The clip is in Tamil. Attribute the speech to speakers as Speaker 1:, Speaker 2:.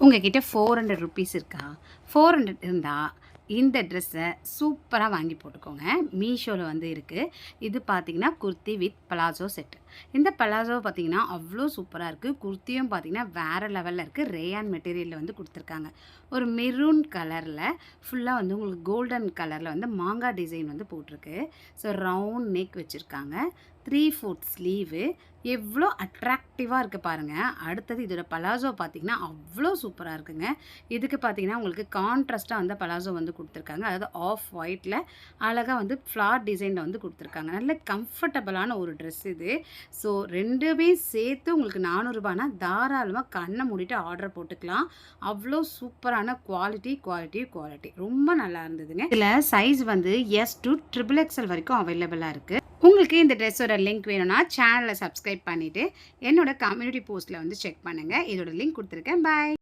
Speaker 1: உங்ககிட்ட 400 ருபீஸ் இருக்கா? 400 இருந்தால் இந்த ட்ரெஸ்ஸை சூப்பராக வாங்கி போட்டுக்கோங்க. மீஷோவில் வந்து இருக்குது. இது பார்த்தீங்கன்னா குர்த்தி வித் பலாசோ செட்டு. இந்த பலாசோ பார்த்தீங்கன்னா அவ்வளோ சூப்பராக இருக்குது. குர்த்தியும் பார்த்தீங்கன்னா வேறு லெவலில் இருக்குது. ரேயான் மெட்டீரியலில் வந்து கொடுத்துருக்காங்க. ஒரு மெரூன் கலரில் ஃபுல்லாக வந்து உங்களுக்கு கோல்டன் கலரில் வந்து மாங்காய் டிசைன் வந்து போட்டிருக்கு. ஸோ ரவுண்ட் நெக் வச்சுருக்காங்க. 3/4 ஸ்லீவு. எவ்வளோ அட்ராக்டிவாக இருக்குது பாருங்கள். அடுத்தது இதோட பலாசோ பார்த்தீங்கன்னா அவ்வளோ சூப்பராக இருக்குங்க. இதுக்கு பார்த்தீங்கன்னா உங்களுக்கு கான்ட்ராஸ்ட்டாக வந்து பலாசோ வந்து கொடுத்துருக்காங்க. அதாவது ஆஃப் ஒயிட்டில் அழகாக வந்து ஃப்ளார் டிசைனில் வந்து கொடுத்துருக்காங்க. நல்ல கம்ஃபர்டபுளான ஒரு ட்ரெஸ் இது. ஸோ ரெண்டுமே சேர்த்து உங்களுக்கு 400 ரூபானா தாராளமாக கண்ணை மூடிட்டு ஆர்டர் போட்டுக்கலாம். அவ்வளோ சூப்பரான குவாலிட்டி ரொம்ப நல்லா இருந்ததுங்க. இதில் சைஸ் வந்து S to XXL வரைக்கும் அவைலபிளாக இருக்குது. உங்களுக்கு இந்த ட்ரெஸ்ஸோட லிங்க் வேணும்னா சேனலை சப்ஸ்கிரைப் பண்ணிவிட்டு என்னோட கம்யூனிட்டி போஸ்ட்டில் வந்து செக் பண்ணுங்கள். இதோட லிங்க் கொடுத்துருக்கேன். பாய்.